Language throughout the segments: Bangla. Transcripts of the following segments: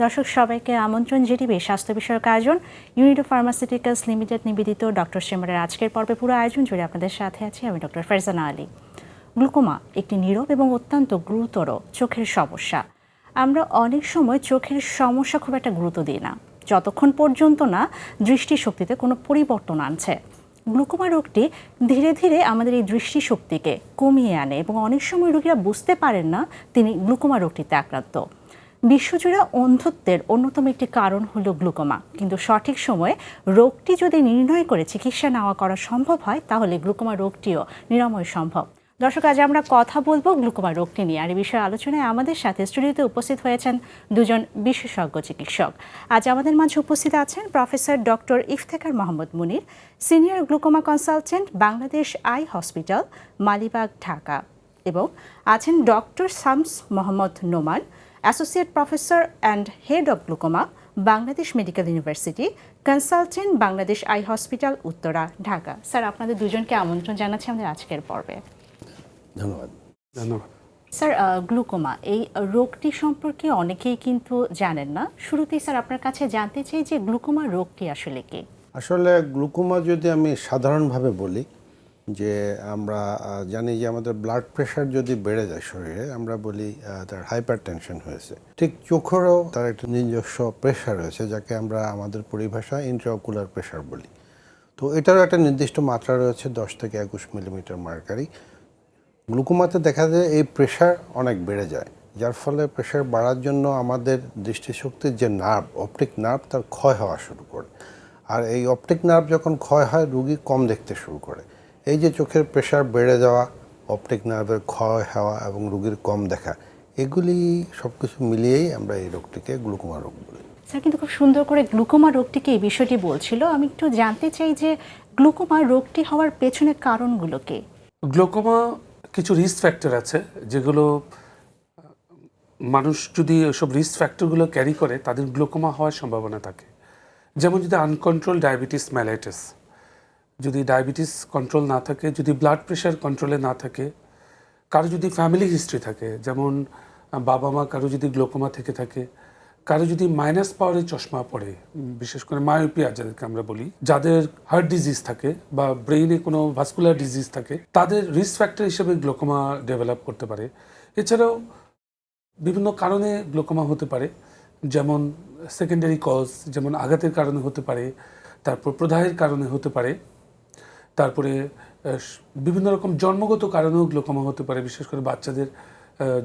দর্শক সবাইকে আমন্ত্রণ জিটিভি স্বাস্থ্য বিষয়ক আয়োজন ইউনিটো ফার্মাসিউটিক্যালস লিমিটেড নিবেদিত ডক্টর চেম্বারের আজকের পর্বে পুরো আয়োজন জুড়ে আপনাদের সাথে আছি আমি ডক্টর ফারজানা আলী। গ্লুকোমা একটি নীরব এবং অত্যন্ত গুরুতর চোখের সমস্যা। আমরা অনেক সময় চোখের সমস্যা খুব একটা গুরুত্ব দিই না যতক্ষণ পর্যন্ত না দৃষ্টিশক্তিতে কোনো পরিবর্তন আনছে। গ্লুকোমা রোগটি ধীরে ধীরে আমাদের এই দৃষ্টিশক্তিকে কমিয়ে আনে এবং অনেক সময় রোগীরা বুঝতে পারেন না তিনি গ্লুকোমা রোগটিতে আক্রান্ত। বিশ্বজুড়ে অন্ধত্বের অন্যতম একটি কারণ হলো গ্লুকোমা, কিন্তু সঠিক সময়ে রোগটি যদি নির্ণয় করে চিকিৎসা নেওয়া করা সম্ভব হয় তাহলে গ্লুকোমা রোগটিও নিরাময় সম্ভব। দর্শক, আজ আমরা কথা বলবো গ্লুকোমা রোগটি নিয়ে। আর এই বিষয়ে আলোচনায় আমাদের সাথে স্টুডিওতে উপস্থিত হয়েছেন দুজন বিশেষজ্ঞ চিকিৎসক। আজ আমাদের মাঝে উপস্থিত আছেন professor doctor Iftekhar Mohammad Munir, senior glaucoma consultant, Bangladesh eye hospital, Malibagh, Dhaka, এবং আছেন doctor Shams Mohammad Noman, associate professor and head of glaucoma, Bangladesh medical university, consultant, Bangladesh eye hospital, Uttara, Dhaka. Sir, আপনাদের দুজনকে আমন্ত্রণ জানাচ্ছি আমাদের আজকের পর্বে। ধন্যবাদ। স্যার, গ্লুকোমা এই রোগটি সম্পর্কে অনেকেই কিন্তু জানেন না। শুরুতেই স্যার আপনার কাছে জানতে চাই যে গ্লুকোমা রোগটি আসলে কি? আসলে গ্লুকোমা যদি আমি সাধারণভাবে বলি যে আমরা জানি যে আমাদের ব্লাড প্রেশার যদি বেড়ে যায় শরীরে, আমরা বলি তার হাইপার টেনশন হয়েছে। ঠিক চোখেরও তার একটা নিজস্ব প্রেশার রয়েছে, যাকে আমরা আমাদের পরিভাষায় ইন্ট্রাঅকুলার প্রেশার বলি। তো এটারও একটা নির্দিষ্ট মাত্রা রয়েছে, 10 থেকে 21 মিলিমিটার মার্কারি। গ্লুকোমাতে দেখা যায় এই প্রেশার অনেক বেড়ে যায়, যার ফলে প্রেশার বাড়ার জন্য আমাদের দৃষ্টিশক্তির যে নার্ভ, অপটিক নার্ভ, তার ক্ষয় হওয়া শুরু করে। আর এই অপটিক নার্ভ যখন ক্ষয় হয়, রুগী কম দেখতে শুরু করে। এই যে চোখের প্রেশার বেড়ে যাওয়া, অপটিক নার্ভের ক্ষয় হওয়া এবং রুগীর কম দেখা, এগুলি সব কিছু মিলিয়েই আমরা এই রোগটিকে গ্লুকোমা রোগ বলি। স্যার কিন্তু খুব সুন্দর করে গ্লুকোমা রোগটিকে এই বিষয়টি বলছিল। আমি একটু জানতে চাই যে গ্লুকোমা রোগটি হওয়ার পেছনে কারণগুলো কি? গ্লুকোমা কিছু রিস্ক ফ্যাক্টর আছে, যেগুলো মানুষ যদি ওসব রিস্ক ফ্যাক্টরগুলো ক্যারি করে তাদের গ্লুকোমা হওয়ার সম্ভাবনা থাকে। যেমন যদি আনকন্ট্রোল ডায়াবেটিস মেলাইটিস, যদি ডায়াবেটিস কন্ট্রোল না থাকে, যদি ব্লাড প্রেশার কন্ট্রোলে না থাকে, কারো যদি ফ্যামিলি হিস্ট্রি থাকে, যেমন বাবা মা কারো যদি গ্লুকোমা থেকে থাকে, কারো যদি মাইনাস পাওয়ারের চশমা পড়ে, বিশেষ করে মায়োপিয়া যাদেরকে আমরা বলি, যাদের হার্ট ডিজিজ থাকে বা ব্রেইনে কোনো ভাস্কুলার ডিজিজ থাকে, তাদের রিস্ক ফ্যাক্টর হিসেবে গ্লুকোমা ডেভেলপ করতে পারে। এছাড়াও বিভিন্ন কারণে গ্লুকোমা হতে পারে, যেমন সেকেন্ডারি কজ, যেমন আঘাতের কারণে হতে পারে, তারপর প্রদাহের কারণে হতে পারে, তারপরে বিভিন্ন রকম জন্মগত কারণেও গ্লুকোমা হতে পারে, বিশেষ করে বাচ্চাদের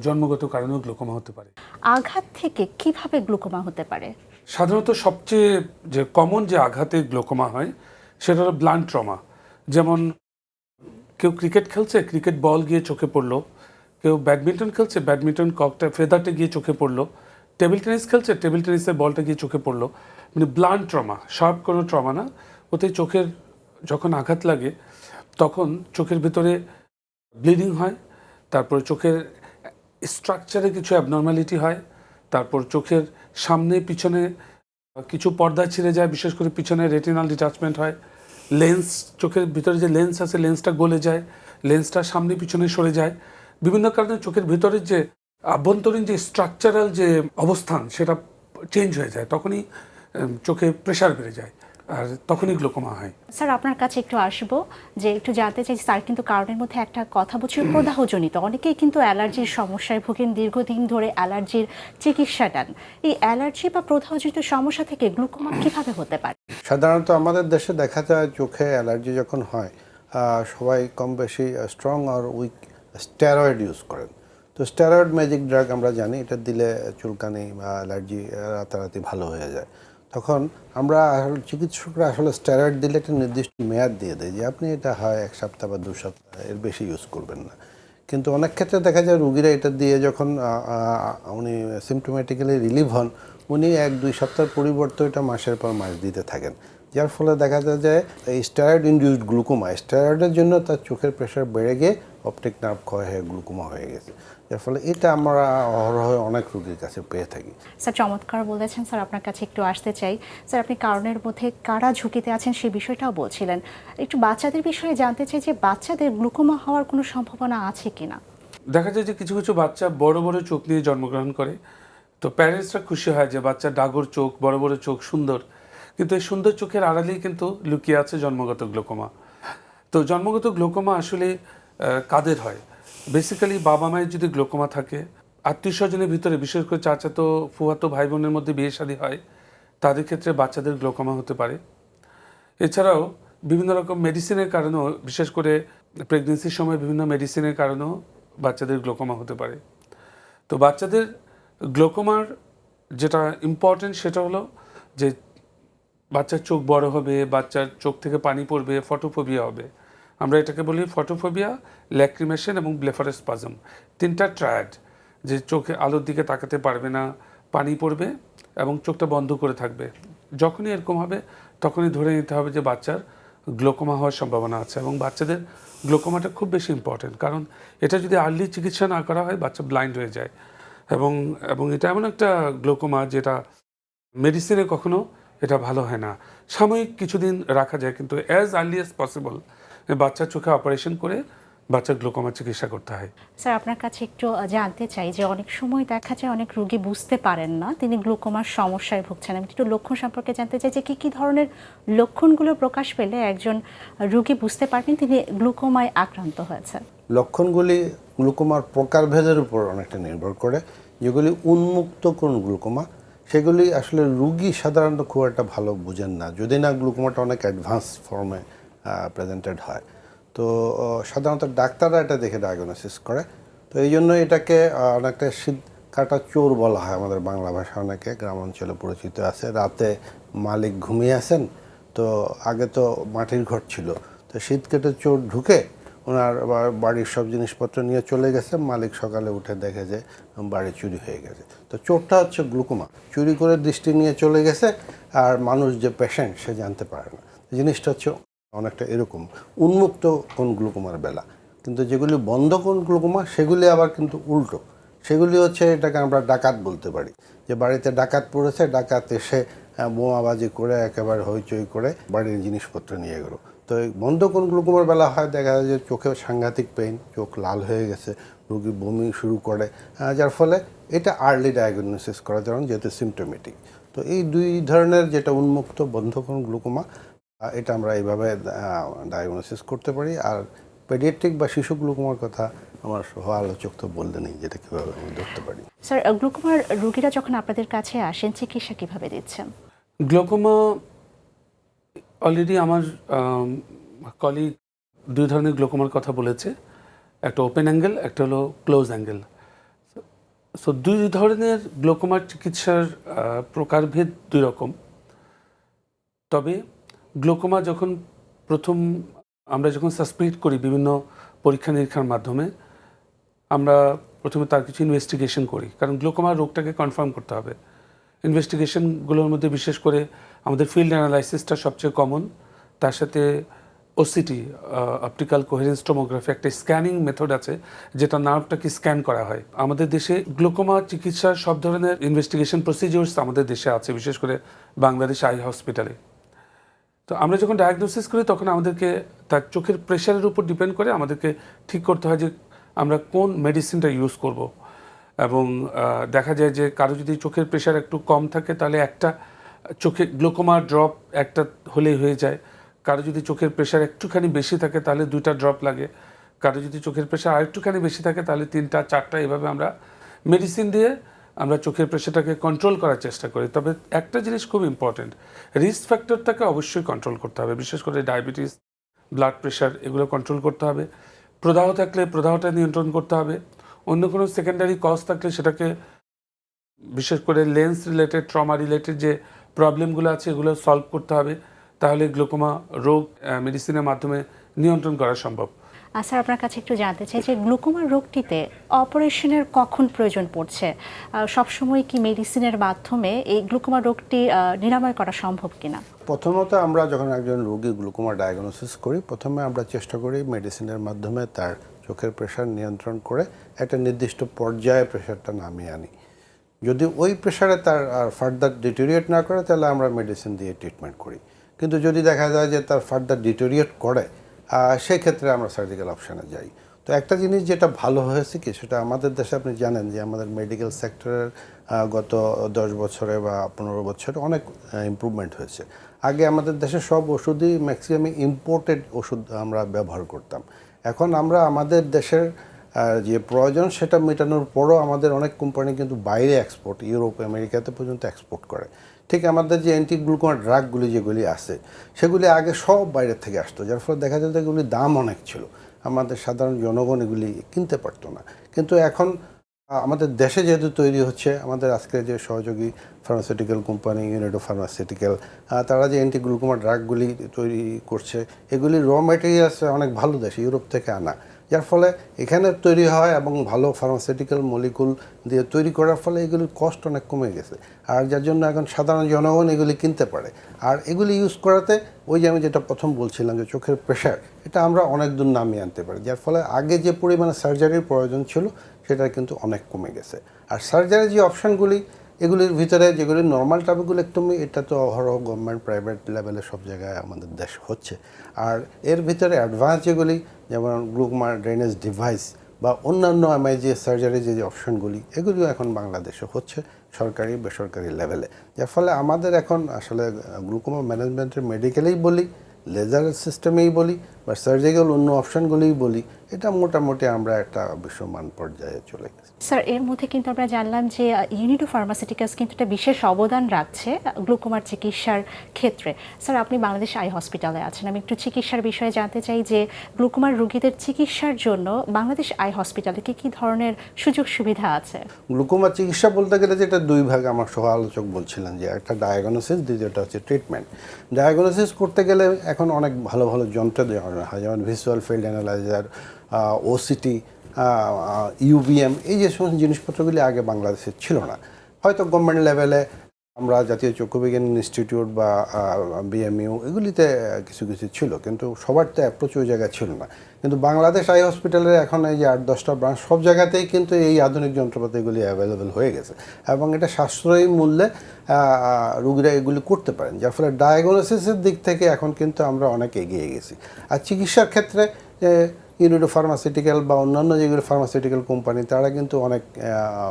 জন্মগত কারণেও গ্লুকোমা হতে পারে। আঘাত থেকে কিভাবে গ্লুকোমা হতে পারে? সাধারণত সবচেয়ে যে কমন যে আঘাতে গ্লুকোমা হয় সেটা হলো ব্লান্ট ট্রমা। যেমন কেউ ক্রিকেট খেলছে, ক্রিকেট বল গিয়ে চোখে পড়লো, কেউ ব্যাডমিন্টন খেলছে, ব্যাডমিন্টন ককটা ফেদারটা গিয়ে চোখে পড়লো, টেবিল টেনিস খেলছে, টেবিল টেনিসের বলটা গিয়ে চোখে পড়লো। মানে ব্লান্ট ট্রমা, শার্প কোনো ট্রমা না। ওতে চোখের যখন আঘাত লাগে তখন চোখের ভিতরে ব্লিডিং হয়, তারপর চোখের স্ট্রাকচারে কিছু অ্যাবনর্মালিটি হয়, তারপর চোখের সামনে পিছনে কিছু পর্দা ছিঁড়ে যায়, বিশেষ করে পিছনে রেটিনাল ডিটাচমেন্ট হয়, লেন্স, চোখের ভিতরে যে লেন্স আছে লেন্সটা গলে যায়, লেন্সটা সামনে পিছনে সরে যায়। বিভিন্ন কারণে চোখের ভিতরের যে আভ্যন্তরীণ যে স্ট্রাকচারাল যে অবস্থান সেটা চেঞ্জ হয়ে যায়, তখনই চোখে প্রেশার বেড়ে যায়, আর তখনই গ্লুকোমা হয়। স্যার, আপনার কাছে একটু আসবো যে একটু জানতে চাই, স্যার কিন্তু কারণের মধ্যে একটা কথা বলছিল প্রদাহজনিত। অনেকেই কিন্তু অ্যালার্জির সমস্যায় ভোগেন, দীর্ঘদিন ধরে অ্যালার্জির চিকিৎসা নেন। এই অ্যালার্জি বা প্রদাহজনিত সমস্যা থেকে গ্লুকোমা কিভাবে হতে পারে? সাধারণত আমাদের দেশে দেখা যায় চোখে অ্যালার্জি যখন হয়, সবাই কম বেশি স্ট্রং আর উইক স্টেরয়েড ইউজ করেন। তো স্টেরয়েড ম্যাজিক ড্রাগ আমরা জানি, এটা দিলে চুলকানি বা অ্যালার্জি রাতারাতি ভালো হয়ে যায়। তখন আমরা চিকিৎসকরা আসলে স্টেরয়েড দিলে একটা নির্দিষ্ট মেয়াদ দিয়ে দেয় যে আপনি এটা হয় 1 সপ্তাহ বা 2 সপ্তাহ, এর বেশি ইউজ করবেন না। কিন্তু অনেক ক্ষেত্রে দেখা যায় রুগীরা এটা দিয়ে যখন উনি সিমটোমেটিক্যালি রিলিভ হন, উনি 1-2 সপ্তাহের পরিবর্তে এটা মাসের পর মাস দিতে থাকেন, যার ফলে দেখা যায় যে এই স্টেরয়েড ইনডিউসড গ্লুকোমা, স্টেরয়েডের জন্য তার চোখের প্রেশার বেড়ে গিয়ে অপটিক নার্ভ ক্ষয় হয়ে গ্লুকোমা হয়ে গেছে, যার ফলে এটা আমরা অহরহ অনেক রোগীর কাছে পেয়ে থাকি। স্যার, চমৎকার বলেছেন। স্যার, আপনার কাছে একটু আসতে চাই। স্যার, আপনি কারণের মধ্যে কারা ঝুঁকিতে আছেন সেই বিষয়টাও বলছিলেন। একটু বাচ্চাদের বিষয়ে জানতে চাই যে বাচ্চাদের গ্লুকোমা হওয়ার কোনো সম্ভাবনা আছে কিনা? দেখা যায় যে কিছু কিছু বাচ্চা বড় বড় চোখ নিয়ে জন্মগ্রহণ করে, তো প্যারেন্টসরা খুশি হয় যে বাচ্চা ডাগর চোখ, বড় বড় চোখ, সুন্দর, কিন্তু এই সুন্দর চোখের আড়ালেই কিন্তু লুকিয়ে আছে জন্মগত গ্লোকোমা। তো জন্মগত গ্লোকোমা আসলে কাদের হয়? বেসিক্যালি বাবা মায়ের যদি গ্লোকোমা থাকে, আত্মীয় স্বজনের ভিতরে বিশেষ করে চাচাতো ফুফাতো ভাই বোনের মধ্যে বিয়ে শাদী হয়, তাদের ক্ষেত্রে বাচ্চাদের গ্লোকোমা হতে পারে। এছাড়াও বিভিন্ন রকম মেডিসিনের কারণেও, বিশেষ করে প্রেগনেন্সির সময় বিভিন্ন মেডিসিনের কারণেও বাচ্চাদের গ্লোকোমা হতে পারে। তো বাচ্চাদের গ্লোকোমার যেটা ইম্পর্টেন্ট সেটা হলো যে বাচ্চার চোখ বড় হবে, বাচ্চার চোখ থেকে পানি পড়বে, ফটোফোবিয়া হবে। আমরা এটাকে বলি ফটোফোবিয়া, ল্যাক্রিমেশন এবং ব্লেফারোস্পাজম, তিনটা ট্রায়াড। যে চোখে আলোর দিকে তাকাতে পারবে না, পানি পড়বে এবং চোখটা বন্ধ করে থাকবে। যখনই এরকম হবে তখনই ধরে নিতে হবে যে বাচ্চার গ্লোকোমা হওয়ার সম্ভাবনা আছে। এবং বাচ্চাদের গ্লোকোমাটা খুব বেশি ইম্পর্টেন্ট, কারণ এটা যদি আর্লি চিকিৎসা না করা হয় বাচ্চা ব্লাইন্ড হয়ে যায়। এবং এবং এটা এমন একটা গ্লোকোমা যেটা মেডিসিনে কখনো এটা ভালো হয় না। সাময়িক কিছুদিন রাখা যায়, কিন্তু অ্যাজ আর্লি অ্যাজ পসিবল বাচ্চার চোখে অপারেশন করে বাচ্চার গ্লোকোমা চিকিৎসা করতে হয়। স্যার, আপনার কাছে একটু জানতে চাই যে অনেক সময় দেখা যায় অনেক রোগী বুঝতে পারেন না তিনি গ্লুকোমার সমস্যায় ভুগছেন। আমি একটু লক্ষণ সম্পর্কে জানতে চাই যে কী ধরনের লক্ষণগুলো প্রকাশ পেলে একজন রোগী বুঝতে পারবেন তিনি গ্লুকোমায় আক্রান্ত হয়েছে? লক্ষণগুলি গ্লুকোমার প্রকারভেদের উপর অনেকটা নির্ভর করে। যেগুলি উন্মুক্ত কোন গ্লুকোমা, সেগুলি আসলে রুগী সাধারণত খুব একটা ভালো বুঝেন না, যদি না গ্লুকোমাটা অনেক অ্যাডভান্স ফর্মে প্রেজেন্টেড হয়। তো সাধারণত ডাক্তাররা এটা দেখে ডায়াগনোসিস করে। তো এই জন্য এটাকে অনেকটা শীত কাটা চোর বলা হয় আমাদের বাংলা ভাষা, অনেকে গ্রাম অঞ্চলে পরিচিত আছে। রাতে মালিক ঘুমিয়ে আছেন, তো আগে তো মাটির ঘর ছিল, তো শীত কেটে চোর ঢুকে ওনার বাড়ির সব জিনিসপত্র নিয়ে চলে গেছে। মালিক সকালে উঠে দেখে যে বাড়ি চুরি হয়ে গেছে। তো চোরটা হচ্ছে গ্লুকোমা, চুরি করে দৃষ্টি নিয়ে চলে গেছে, আর মানুষ যে পেশেন্ট সে জানতে পারে না। জিনিসটা হচ্ছে অনেকটা এরকম উন্মুক্ত কোন গ্লুকোমার বেলা। কিন্তু যেগুলি বন্ধ কোন গ্লুকোমা সেগুলি আবার কিন্তু উল্টো। সেগুলি হচ্ছে, এটাকে আমরা ডাকাত বলতে পারি, যে বাড়িতে ডাকাত পড়েছে, ডাকাত এসে বোমাবাজি করে একেবারে হইচই করে বাড়ির জিনিসপত্র নিয়ে গেল। তো এই বন্ধ কোন গ্লুকোমার বেলা হয়, দেখা যায় যে চোখে সাংঘাতিক পেইন, চোখ লাল হয়ে গেছে, রোগী বমি শুরু করে, যার ফলে এটা আর্লি ডায়াগনোসিস করা যায় যেহেতু সিমটোমেটিক। তো এই দুই ধরনের, যেটা উন্মুক্ত বন্ধ কোন গ্লুকোমা, এটা আমরা এইভাবে ডায়াগনোসিস করতে পারি। আর পেডিয়াট্রিক বা শিশু গ্লুকোমার কথা আমার সহ-আলোচক তো বলতে নেই, যেটা কীভাবে আমি ধরতে পারি। স্যার, গ্লুকোমার রোগীরা যখন আপনাদের কাছে আসেন চিকিৎসা কিভাবে দিচ্ছেন? গ্লোকোমা অলরেডি আমার কলিগ দুই ধরনের গ্লোকোমার কথা বলেছে, একটা ওপেন অ্যাঙ্গেল, একটা হলো ক্লোজ অ্যাঙ্গেল। সো দুই ধরনের গ্লোকোমার চিকিৎসার প্রকারভেদ দুই রকম। তবে গ্লোকোমা যখন আমরা যখন সাসপেক্ট করি বিভিন্ন পরীক্ষা নিরীক্ষার মাধ্যমে, আমরা প্রথমে তার কিছু ইনভেস্টিগেশন করি, কারণ গ্লোকোমা রোগটাকে কনফার্ম করতে হবে। ইনভেস্টিগেশনগুলোর মধ্যে বিশেষ করে আমাদের ফিল্ড অ্যানালাইসিসটা সবচেয়ে কমন। তার সাথে ওসিটি, অপটিক্যাল কোহেরেন্স টোমোগ্রাফি, একটা স্ক্যানিং মেথড আছে যেটা নার্ভটাকে স্ক্যান করা হয়। আমাদের দেশে গ্লোকোমা চিকিৎসার সব ধরনের ইনভেস্টিগেশন প্রসিডিউরস আমাদের দেশে আছে, বিশেষ করে বাংলাদেশ আই হসপিটালে। তো আমরা যখন ডায়াগনোসিস করি তখন আমাদেরকে তার চোখের প্রেশারের উপর ডিপেন্ড করে আমাদেরকে ঠিক করতে হয় যে আমরা কোন মেডিসিনটা ইউজ করব। এবং দেখা যায় যে কারো যদি চোখের প্রেশার একটু কম থাকে তাহলে একটা চোখে গ্লোকোমা ড্রপ একটা হলেই হয়ে যায়। কারো যদি চোখের প্রেশার একটুখানি বেশি থাকে তাহলে 2টা ড্রপ লাগে। কারো যদি চোখের প্রেশার আরেকটুখানি বেশি থাকে তাহলে 3টা 4টা, এভাবে আমরা মেডিসিন দিয়ে আমরা চোখের প্রেশারটাকে কন্ট্রোল করার চেষ্টা করি। তবে একটা জিনিস খুব ইম্পর্টেন্ট, রিস্ক ফ্যাক্টরটাকে অবশ্যই কন্ট্রোল করতে হবে, বিশেষ করে ডায়াবেটিস, ব্লাড প্রেশার, এগুলো কন্ট্রোল করতে হবে। প্রদাহ থাকলে প্রদাহটা নিয়ন্ত্রণ করতে হবে। অন্য কোনো সেকেন্ডারি কজ থাকলে সেটাকে, বিশেষ করে লেন্স রিলেটেড, ট্রমা রিলেটেড যে প্রবলেমগুলো আছে এগুলো সলভ করতে হবে। তাহলে গ্লোকোমা রোগ মেডিসিনের মাধ্যমে নিয়ন্ত্রণ করা সম্ভব। স্যার, আপনার কাছে একটু জানতে চাই যে গ্লুকোমা রোগটিতে অপারেশনের কখন প্রয়োজন পড়ছে? সবসময় কি মেডিসিনের মাধ্যমে এই গ্লুকোমা রোগটি নিরাময় করা সম্ভব কিনা? প্রথমত আমরা যখন একজন রোগী গ্লুকোমা ডায়াগনোসিস করি, প্রথমে আমরা চেষ্টা করি মেডিসিনের মাধ্যমে তার চোখের প্রেশার নিয়ন্ত্রণ করে একটা নির্দিষ্ট পর্যায়ে প্রেশারটা নামিয়ে আনি। যদি ওই প্রেশারে তার আর ফার্দার ডিটোরিয়েট না করে তাহলে আমরা মেডিসিন দিয়ে ট্রিটমেন্ট করি। কিন্তু যদি দেখা যায় যে তার ফার্দার ডিটোরিয়েট করে, সেক্ষেত্রে আমরা সার্জিক্যাল অপশানে যাই। তো একটা জিনিস যেটা ভালো হয়েছে কি, সেটা আমাদের দেশে আপনি জানেন যে আমাদের মেডিকেল সেক্টরের গত 10 বছরে বা 15 বছরে অনেক ইমপ্রুভমেন্ট হয়েছে। আগে আমাদের দেশে সব ওষুধই ম্যাক্সিমাম ইম্পোর্টেড ওষুধ আমরা ব্যবহার করতাম। এখন আমরা আমাদের দেশের যে প্রয়োজন সেটা মেটানোর পরও আমাদের অনেক কোম্পানি কিন্তু বাইরে এক্সপোর্ট, ইউরোপ আমেরিকাতে পর্যন্ত এক্সপোর্ট করে। ঠিক আমাদের যে অ্যান্টিগ্লুকোমা ড্রাগগুলি যেগুলি আছে সেগুলি আগে সব বাইরের থেকে আসতো, যার ফলে দেখা যেত এগুলির দাম অনেক ছিল, আমাদের সাধারণ জনগণ এগুলি কিনতে পারতো না। কিন্তু এখন আমাদের দেশে যেহেতু তৈরি হচ্ছে, আমাদের আজকে যে সহযোগী ফার্মাসিউটিক্যাল কোম্পানি ইউনিডো ফার্মাসিউটিক্যাল, তারা যে অ্যান্টিগ্লুকোমা ড্রাগগুলি তৈরি করছে, এগুলি র ম্যাটেরিয়ালস অনেক ভালো দেশ, ইউরোপ থেকে আনা, যার ফলে এখানে তৈরি হয় এবং ভালো ফার্মাসিউটিক্যাল মলিকুল দিয়ে তৈরি করার ফলে এগুলির কস্ট অনেক কমে গেছে, আর যার জন্য এখন সাধারণ জনগণ এগুলি কিনতে পারে। আর এগুলি ইউজ করাতে ওই যে আমি যেটা প্রথম বলছিলাম যে চোখের প্রেশার, এটা আমরা অনেক দূর নামিয়ে আনতে পারি, যার ফলে আগে যে পরিমাণে সার্জারির প্রয়োজন ছিল সেটা কিন্তু অনেক কমে গেছে। আর সার্জারির যে অপশানগুলি, এগুলির ভিতরে যেগুলি নর্মাল ট্রাবেকুলেক্টমি, এটা তো অহরহ গভর্নমেন্ট প্রাইভেট লেভেলে সব জায়গায় আমাদের দেশ হচ্ছে। আর এর ভিতরে অ্যাডভান্স যেগুলি, যেমন গ্লুকোমা ড্রেনেজ ডিভাইস বা অন্যান্য এমআইজি সার্জারি যে অপশনগুলি, এগুলিও এখন বাংলাদেশে হচ্ছে সরকারি বেসরকারি লেভেলে। যার ফলে আমাদের এখন আসলে গ্লুকোমা ম্যানেজমেন্টের মেডিকেলেই বলি, লেজার সিস্টেমেই বলি বা সার্জিক্যাল অন্য অপশনগুলিই বলি, এটা মোটামুটি আমরা একটা বিশ্বমান পর্যায়ে চলে গেছি। স্যার, এর মধ্যে কিন্তু আমরা জানলাম যে ইউনিডো ফার্মাসিউটিক্যালস কিন্তু একটা বিশেষ অবদান রাখছে গ্লুকোমার চিকিৎসার ক্ষেত্রে। স্যার, আপনি বাংলাদেশ আই হসপিটালে আছেন, আমি একটু চিকিৎসার বিষয়ে জানতে চাই যে গ্লুকোমার রোগীদের চিকিৎসার জন্য বাংলাদেশ আই হসপিটালে কী ধরনের সুযোগ সুবিধা আছে? গ্লুকোমা চিকিৎসা বলতে গেলে যেটা দুই ভাগ, আমার সহ আলোচক বলছিলেন যে একটা ডায়াগনোসিস, দ্বিতীয়টা হচ্ছে ট্রিটমেন্ট। ডায়াগনোসিস করতে গেলে এখন অনেক ভালো ভালো যন্ত্র দেওয়া হয়, যেমন visual field analyser, OCT, UVM, এই যে সমস্ত জিনিসপত্রগুলি আগে বাংলাদেশে ছিল না। হয়তো গভর্নমেন্ট লেভেলে আমরা জাতীয় চক্ষুবিজ্ঞান ইনস্টিটিউট বা বিএমইউ এগুলিতে কিছু কিছু ছিল, কিন্তু সবার তো অ্যাপ্রোচ ওই জায়গায় ছিল না। কিন্তু বাংলাদেশ আই হসপিটালে এখন এই যে 8-10টা ব্রাঞ্চ, সব জায়গাতেই কিন্তু এই আধুনিক যন্ত্রপাতিগুলি অ্যাভেলেবেল হয়ে গেছে এবং এটা সাশ্রয়ী মূল্যে রুগীরা এগুলি করতে পারেন, যার ফলে ডায়াগনোসিসের দিক থেকে এখন কিন্তু আমরা অনেক এগিয়ে গেছি। আর চিকিৎসার ক্ষেত্রে ইউনিডো ফার্মাসিউটিক্যাল বা অন্যান্য যেগুলো ফার্মাসিউটিক্যাল কোম্পানি, তারা কিন্তু অনেক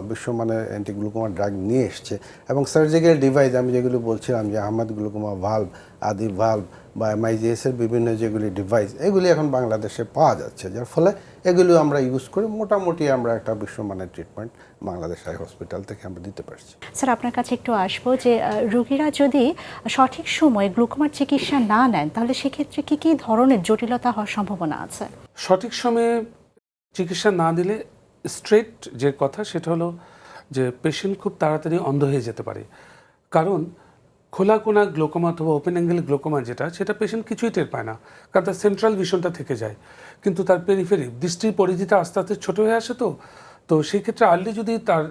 বিশ্বমানের অ্যান্টিগ্লুকোমা ড্রাগ নিয়ে এসছে এবং সার্জিক্যাল ডিভাইস আমি যেগুলো বলছিলাম যে আহমেদ গ্লুকোমা ভাল্ব, আদি ভাল্ব বা এমআইজিএসের বিভিন্ন যেগুলি ডিভাইস, এগুলি এখন বাংলাদেশে পাওয়া যাচ্ছে, যার ফলে এগুলো আমরা ইউজ করে মোটামুটি আমরা একটা বিশ্বমানের ট্রিটমেন্ট বাংলাদেশ আই হসপিটাল থেকে আমরা দিতে পারছি। স্যার, আপনার কাছে একটু আসবো যে রোগীরা যদি সঠিক সময়ে গ্লুকোমার চিকিৎসা না নেন, তাহলে সেক্ষেত্রে কী ধরনের জটিলতা হওয়ার সম্ভাবনা আছে? সঠিক সময়ে চিকিৎসা না দিলে স্ট্রেট যে কথা সেটা হলো যে পেশেন্ট খুব তাড়াতাড়ি অন্ধ হয়ে যেতে পারে। কারণ খোলা কোনা গ্লোকোমা অথবা ওপেন অ্যাঙ্গেল গ্লোকোমা সেটা পেশেন্ট কিছুই টের পায় না, কারণ তার সেন্ট্রাল ভিশনটা থেকে যায়, কিন্তু তার পেরিফেরি দৃষ্টির পরিধিটা আস্তে আস্তে ছোটো হয়ে আসে। তো সেই ক্ষেত্রে আর্লি যদি তার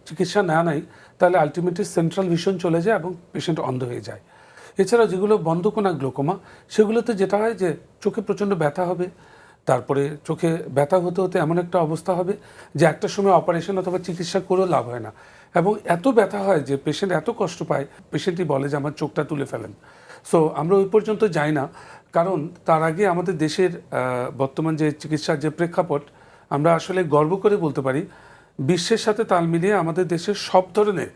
চিকিৎসা না নেয়, তাহলে আলটিমেটলি সেন্ট্রাল ভিশন চলে যায় এবং পেশেন্ট অন্ধ হয়ে যায়। এছাড়াও যেগুলো বন্ধ কোনা গ্লোকোমা, সেগুলোতে যেটা হয় যে চোখে প্রচণ্ড ব্যথা হবে, তারপরে চোখে ব্যথা হতে হতে এমন একটা অবস্থা হবে যে একটা সময় অপারেশন অথবা চিকিৎসা করেও লাভ হয় না, এবং এত ব্যথা হয় যে পেশেন্ট এত কষ্ট পায়, পেশেন্টই বলে যে আমার চোখটা তুলে ফেলেন। সো আমরা ওই পর্যন্ত যাই না, কারণ তার আগে আমাদের দেশের বর্তমান যে চিকিৎসার যে প্রেক্ষাপট, আমরা আসলে গর্ব করে বলতে পারি বিশ্বের সাথে তাল মিলিয়ে আমাদের দেশের সব ধরনের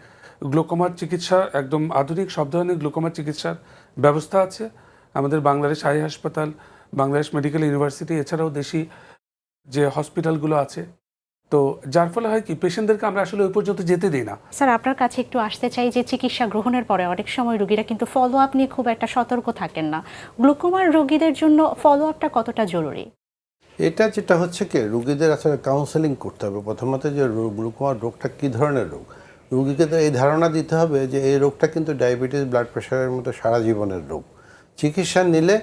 গ্লোকোমার চিকিৎসা, একদম আধুনিক সব ধরনের গ্লোকোমার চিকিৎসার ব্যবস্থা আছে আমাদের বাংলাদেশ আই হাসপাতাল, বাংলাদেশ মেডিকেল ইউনিভার্সিটি, এছাড়াও দেশি যে হসপিটালগুলো আছে। তো যার ফলে হয় কি, পেশেন্টদেরকে আমরা আসলে ওই পর্যন্ত যেতে দিই না। স্যার, আপনার কাছে একটু আসতে চাই যে চিকিৎসা গ্রহণের পরে অনেক সময় রোগীরা কিন্তু ফলো আপ নিয়ে খুব একটা সতর্ক থাকেন না। গ্লুকোমার রোগীদের জন্য ফলো আপটা কতটা জরুরি? এটা যেটা হচ্ছে কি, রুগীদের আসলে কাউন্সেলিং করতে হবে প্রথমত, যে গ্লুকোমা রোগটা কী ধরনের রোগ। রুগীকে তো এই ধারণা দিতে হবে যে এই রোগটা কিন্তু ডায়াবেটিস, ব্লাড প্রেশারের মতো সারা জীবনের রোগ। চিকিৎসা নিলে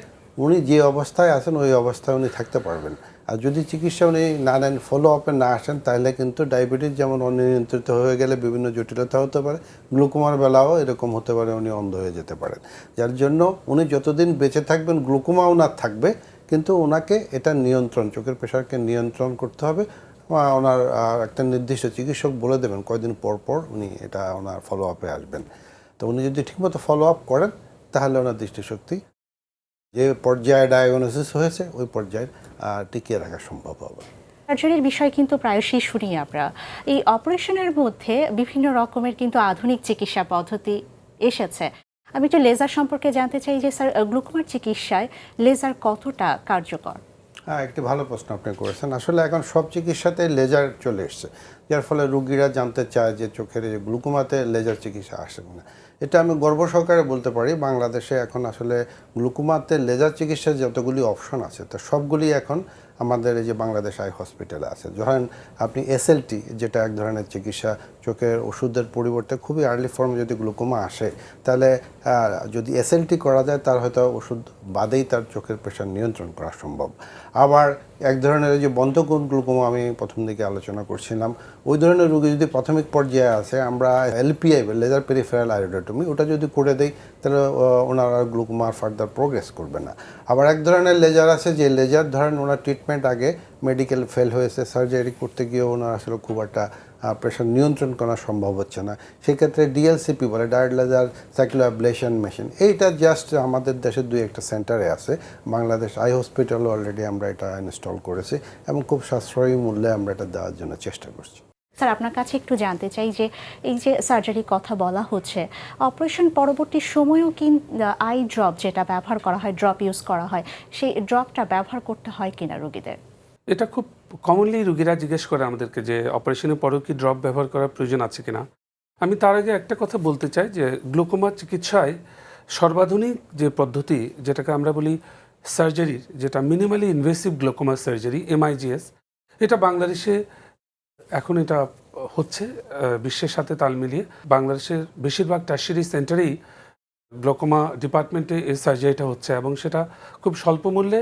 উনি যে অবস্থায় আছেন ওই অবস্থায় উনি থাকতে পারবেন। আর যদি চিকিৎসা উনি না নেন, ফলো আপে না আসেন, তাহলে কিন্তু ডায়াবেটিস যেমন অনিয়ন্ত্রিত হয়ে গেলে বিভিন্ন জটিলতা হতে পারে, গ্লুকোমার বেলাও এরকম হতে পারে, উনি অন্ধ হয়ে যেতে পারেন। যার জন্য উনি যতদিন বেঁচে থাকবেন গ্লুকোমাও না থাকবে, কিন্তু ওনাকে এটা নিয়ন্ত্রণ, চোখের প্রেশারকে নিয়ন্ত্রণ করতে হবে। ওনার একটা নির্দিষ্ট চিকিৎসক বলে দেবেন কয়দিন পর পর উনি এটা ওনার ফলো আপে আসবেন। তো উনি যদি ঠিকমতো ফলো আপ করেন, তাহলে ওনার দৃষ্টিশক্তি যে পর্যায়ে ডায়াগনোসিস হয়েছে ওই পর্যায়ে টিকিয়ে রাখা সম্ভব হবে। সার্জারির বিষয় কিন্তু প্রায়শই শুনি আমরা। এই অপারেশনের মধ্যে বিভিন্ন রকমের কিন্তু আধুনিক চিকিৎসা পদ্ধতি এসেছে। আমি একটু লেজার সম্পর্কে জানতে চাই যে স্যার, গ্লুকোমার চিকিৎসায় লেজার কতটা কার্যকর? হ্যাঁ, একটি ভালো প্রশ্ন আপনি করেছেন। আসলে এখন সব চিকিৎসাতে লেজার চলে এসছে, যার ফলে রোগীরা জানতে চায় যে চোখের যে গ্লুকোমাতে লেজার চিকিৎসা আসে না। এটা আমি গর্ব সহকারে বলতে পারি, বাংলাদেশে এখন আসলে গ্লুকোমাতে লেজার চিকিৎসার যতগুলি অপশন আছে তা সবগুলি এখন আমাদের এই যে বাংলাদেশ আই হসপিটালে আছে। ধরেন আপনি এসএলটি, যেটা এক ধরনের চিকিৎসা, চোখের ওষুধের পরিবর্তে খুবই আর্লি ফর্মে যদি গ্লুকোমা আসে, তাহলে যদি এসএলটি করা যায় তার হয়তো ওষুধ বাদেই তার চোখের প্রেশার নিয়ন্ত্রণ করা সম্ভব। আবার এক ধরনের যে বন্ধকোণ গ্লুকোমা আমি প্রথম দিকে আলোচনা করছিলাম, ওই ধরনের রোগী যদি প্রাথমিক পর্যায়ে আছে, আমরা এলপিআই লেজার পেরিফেরাল আয়োডোটমি ওটা যদি করে দেই, তাহলে ওনারা গ্লুকোমার ফার্দার প্রোগ্রেস করবে না। আবার এক ধরনের লেজার আছে যে লেজার ধরেন ওনার ট্রিটমেন্ট আগে মেডিকেল ফেল হয়েছে, সার্জারি করতে গিয়ে ওনার আসলে খুব একটা প্রেশার নিয়ন্ত্রণ করা সম্ভব হচ্ছে না, সেক্ষেত্রে ডিএলসিপি বলে ডায়ারেক্ট লেজার সাইক্লো অ্যাবলেশন মেশিন, এইটা জাস্ট আমাদের দেশে দুই একটা সেন্টারে আছে। বাংলাদেশ আই হসপিটালও অলরেডি আমরা এটা ইনস্টল করেছি এবং খুব সাশ্রয়ী মূল্যে আমরা এটা দেওয়ার জন্য চেষ্টা করছি। স্যার, আপনার কাছে একটু জানতে চাই যে এই যে সার্জারির কথা বলা হচ্ছে, অপারেশন পরবর্তী সময়েও কি আই ড্রপ যেটা ব্যবহার করা হয়, ড্রপ ইউজ করা হয়, সেই ড্রপটা ব্যবহার করতে হয় কিনা রোগীদের? এটা খুব কমনলি রোগীরা জিজ্ঞেস করে আমাদেরকে যে অপারেশনের পরেও কি ড্রপ ব্যবহার করার প্রয়োজন আছে কিনা। আমি তার আগে একটা কথা বলতে চাই যে গ্লুকোমা চিকিৎসায় সর্বাধুনিক যে পদ্ধতি, যেটাকে আমরা বলি সার্জারির, যেটা minimally invasive glaucoma surgery, MIGS, এটা বাংলাদেশে এখন এটা হচ্ছে বিশ্বের সাথে তাল মিলিয়ে। বাংলাদেশের বেশিরভাগ টার্সিয়ারি সেন্টারেই গ্লুকোমা ডিপার্টমেন্টে এই সার্জারিটা হচ্ছে এবং সেটা খুব স্বল্প মূল্যে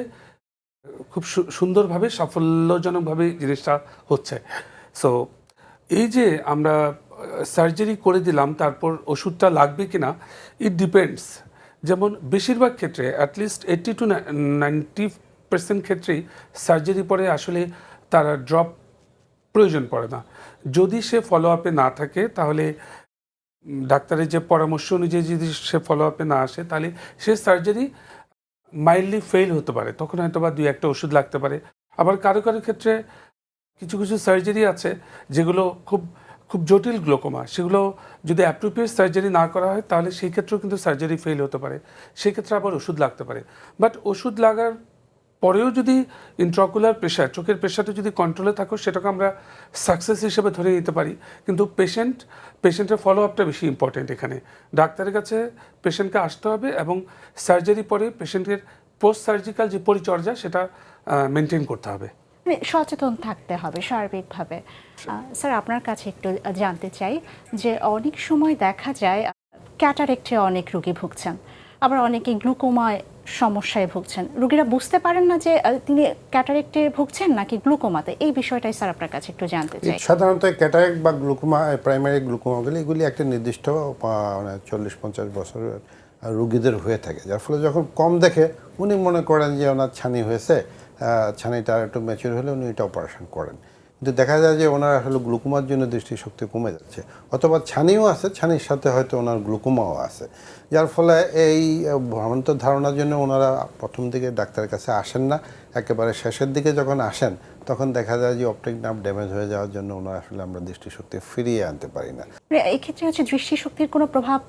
খুব সুন্দরভাবে সাফল্যজনকভাবে জিনিসটা হচ্ছে। সো এই যে আমরা সার্জারি করে দিলাম, তারপর ওষুধটা লাগবে কিনা, ইট ডিপেন্ডস। যেমন বেশিরভাগ ক্ষেত্রে অ্যাটলিস্ট 80 to 90% ক্ষেত্রেই সার্জারি পরে আসলে তারা ড্রপ প্রয়োজন পড়ে না। যদি সে ফলো আপে না থাকে, তাহলে ডাক্তারের যে পরামর্শ অনুযায়ী যদি সে ফলো আপে না আসে, তাহলে সে সার্জারি মাইল্ডলি ফেল হতে পারে, তখন হয়তো বা 2-1টা ওষুধ লাগতে পারে। আবার কারো কারো ক্ষেত্রে কিছু কিছু সার্জারি আছে যেগুলো খুব খুব জটিল গ্লোকোমা, সেগুলো যদি অ্যাপ্রোপ্রিয়েট সার্জারি না করা হয়, তাহলে সেই ক্ষেত্রেও কিন্তু সার্জারি ফেল হতে পারে, সেই ক্ষেত্রে আবার ওষুধ লাগতে পারে। বাট ওষুধ লাগার পরেও যদি ইন্ট্রাকুলার প্রেশার, চোখের প্রেশারটা যদি কন্ট্রোলে থাকো, সেটাকে আমরা সাকসেস হিসেবে ধরে নিতে পারি। কিন্তু পেশেন্টের ফলো আপটা বেশি ইম্পর্টেন্ট এখানে। ডাক্তারের কাছে পেশেন্টকে আসতে হবে এবং সার্জারি পরে পেশেন্টের পোস্ট সার্জিক্যাল যে পরিচর্যা, সেটা মেনটেন করতে হবে। মানে সচেতন থাকতে হবে সার্বিকভাবে। স্যার, আপনার কাছে একটু জানতে চাই যে অনেক সময় দেখা যায় ক্যাটারেক্টে অনেক রোগী ভুগছেন, আবার অনেকে গ্লুকোমায় সমস্যায় ভুগছেন। রোগীরা বুঝতে পারেন না যে তিনি ক্যাটারেক্টে ভুগছেন নাকি গ্লুকোমাতে। এই বিষয়টাই স্যার আপনার কাছে একটু জানতে চাই। সাধারণত ক্যাটারেক্ট বা গ্লুকোমা, প্রাইমারি গ্লুকোমাগুলি, এগুলি একটা নির্দিষ্ট 40-50 বছরের রোগীদের হয়ে থাকে, যার ফলে যখন কম দেখে উনি মনে করেন যে ওনার ছানি হয়েছে, ছানিটা একটু ম্যাচিউর হলে উনি এটা অপারেশন করেন। কিন্তু দেখা যায় যে ওনার আসলে গ্লুকোমার জন্য দৃষ্টিশক্তি কমে যাচ্ছে, অথবা ছানিও আছে, ছানির সাথে হয়তো ওনার গ্লুকোমাও আছে, যার ফলে এই ভ্রান্ত ধারণার জন্য ওনারা প্রথম দিকে ডাক্তারের কাছে আসেন না। একেবারে শেষের দিকে যখন আসেন, তখন দেখা যায় যে অপটিক নার্ভ ড্যামেজ হয়ে যাওয়ার জন্য ওনার আসলে আমরা দৃষ্টিশক্তি ফিরিয়ে আনতে পারি না। এই ক্ষেত্রে হচ্ছে দৃষ্টিশক্তির কোনো প্রভাব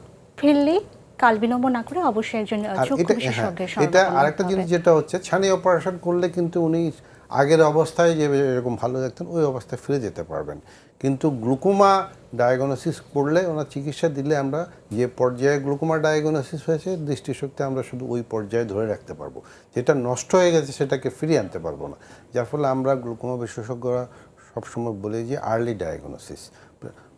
ফেললেই কাল বিলম্ব না করে অবশ্যই একজন চক্ষু বিশেষজ্ঞের শরণাপন্ন এটা হতে আরেকটা হবে। জিনিস যেটা হচ্ছে, ছানি অপারেশন করলে কিন্তু উনি আগের অবস্থায় যে এরকম ভালো দেখতেন ওই অবস্থায় ফিরে যেতে পারবেন। কিন্তু গ্লুকোমা ডায়াগনোসিস করলে, ওনার চিকিৎসা দিলে, আমরা যে পর্যায়ে গ্লুকোমা ডায়াগনোসিস হয়েছে দৃষ্টিশক্তি আমরা শুধু ওই পর্যায়ে ধরে রাখতে পারবো, যেটা নষ্ট হয়ে গেছে সেটাকে ফিরিয়ে আনতে পারবো না। যার ফলে আমরা গ্লুকোমা বিশেষজ্ঞরা সবসময় বলি যে আর্লি ডায়াগনোসিস।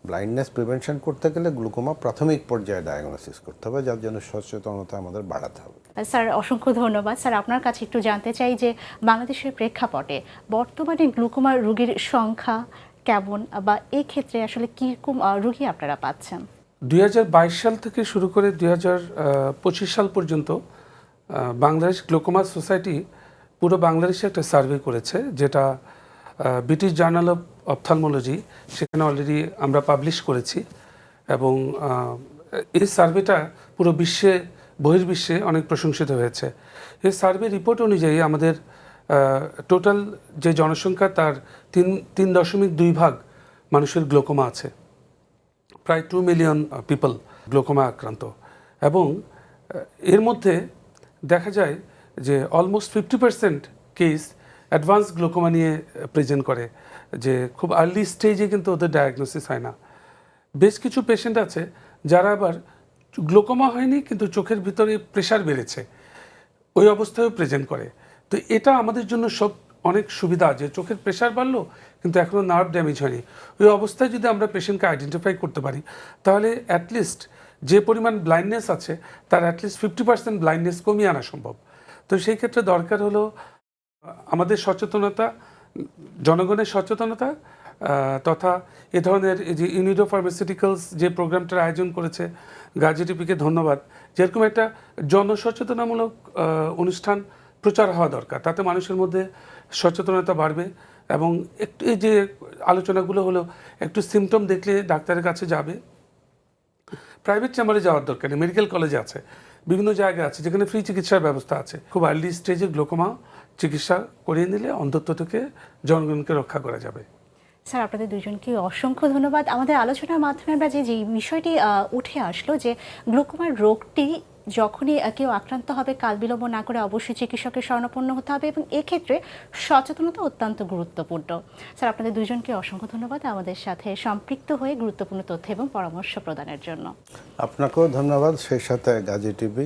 ব্লাইন্ডনেস প্রিভেনশন করতে গেলে গ্লুকোমা প্রাথমিক পর্যায়ে ডায়াগনোসিস করতে হবে, যার জন্য সচেতনতা আমাদের বাড়াতে হবে। স্যার, অসংখ্য ধন্যবাদ। স্যার, আপনার কাছে একটু জানতে চাই যে বাংলাদেশের প্রেক্ষাপটে বর্তমানে গ্লুকোমা রোগীর সংখ্যা কেমন, বা এই ক্ষেত্রে আসলে কীরকম রোগী আপনারা পাচ্ছেন? 2022 সাল থেকে শুরু করে 2025 সাল পর্যন্ত বাংলাদেশ গ্লুকোমা সোসাইটি পুরো বাংলাদেশে একটা সার্ভে করেছে, যেটা ব্রিটিশ জার্নাল অফ অপথলমোলজি, সেখানে অলরেডি আমরা পাবলিশ করেছি। এবং এই সার্ভেটা পুরো বিশ্বে বহির্বিশ্বে অনেক প্রশংসিত হয়েছে। এই সার্ভে রিপোর্ট অনুযায়ী আমাদের টোটাল যে জনসংখ্যা তার 3.2 ভাগ মানুষের গ্লোকোমা আছে, প্রায় 2 মিলিয়ন পিপল গ্লোকোমা আক্রান্ত, এবং এর মধ্যে দেখা যায় যে অলমোস্ট 50% কেস অ্যাডভান্স গ্লোকোমা নিয়ে প্রেজেন্ট করে, যে খুব আর্লি স্টেজে কিন্তু ওদের ডায়াগনোসিস হয় না। বেশ কিছু পেশেন্ট আছে যারা আবার গ্লোকোমা হয়নি কিন্তু চোখের ভিতরে প্রেশার বেড়েছে, ওই অবস্থায়ও প্রেজেন্ট করে। তো এটা আমাদের জন্য সব অনেক সুবিধা, যে চোখের প্রেশার বাড়লো কিন্তু এখনও নার্ভ ড্যামেজ হয়নি। ওই অবস্থায় যদি আমরা পেশেন্টকে আইডেন্টিফাই করতে পারি তাহলে অ্যাটলিস্ট যে পরিমাণ ব্লাইন্ডনেস আছে তার অ্যাটলিস্ট 50% ব্লাইন্ডনেস কমিয়ে আনা সম্ভব। তো সেই ক্ষেত্রে দরকার হলো আমাদের সচেতনতা, জনগণের সচেতনতা, তথা এ ধরনের যে ইউনিডো ফার্মাসিউটিক্যালস যে প্রোগ্রামটার আয়োজন করেছে, গাজীটিপিকে ধন্যবাদ। যেরকম একটা জনসচেতনামূলক অনুষ্ঠান প্রচার হওয়া দরকার, তাতে মানুষের মধ্যে সচেতনতা বাড়বে। এবং একটু এই যে আলোচনাগুলো হলো, একটু সিমটম দেখলে ডাক্তারের কাছে যাবে, প্রাইভেট চেম্বারে যাওয়ার দরকার নেই, মেডিকেল কলেজে আছে, বিভিন্ন জায়গায় আছে যেখানে ফ্রি চিকিৎসার ব্যবস্থা আছে। খুব আর্লি স্টেজে গ্লোকোমা চিকিৎসা করিয়ে নিলে অন্ধত্ব থেকে জনগণকে রক্ষা করা যাবে। স্যার, আপনাদের দুজনকে অসংখ্য ধন্যবাদ। আমাদের আলোচনার মাধ্যমে আমরা যে বিষয়টি উঠে আসলো, যে গ্লুকোমার রোগটি যখনই কেউ আক্রান্ত হবে কাল বিলম্ব না করে অবশ্যই চিকিৎসকের শরণাপন্ন হতে হবে, এবং এক্ষেত্রে সচেতনতা অত্যন্ত গুরুত্বপূর্ণ। স্যার, আপনাদের দুজনকে অসংখ্য ধন্যবাদ আমাদের সাথে সম্পৃক্ত হয়ে গুরুত্বপূর্ণ তথ্য এবং পরামর্শ প্রদানের জন্য। আপনাকেও ধন্যবাদ, সেই সাথে গাজী টিভি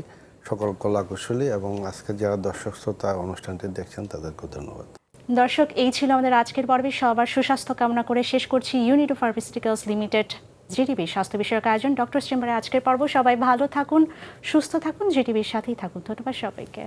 সকল কলাকুশলী এবং আজকে যারা দর্শক শ্রোতা অনুষ্ঠানটি দেখছেন তাদেরকেও ধন্যবাদ। দর্শক, এই ছিল আমাদের আজকের পর্বে। সবার সুস্বাস্থ্য কামনা করে শেষ করছি ইউনিডো ফার্মাসিউটিক্যালস লিমিটেড জিটিভি স্বাস্থ্য বিষয়ক আয়োজন ডক্টর চেম্বারে আজকের পর্ব। সবাই ভালো থাকুন, সুস্থ থাকুন, জিটিভির সাথেই থাকুন। ধন্যবাদ সবাইকে।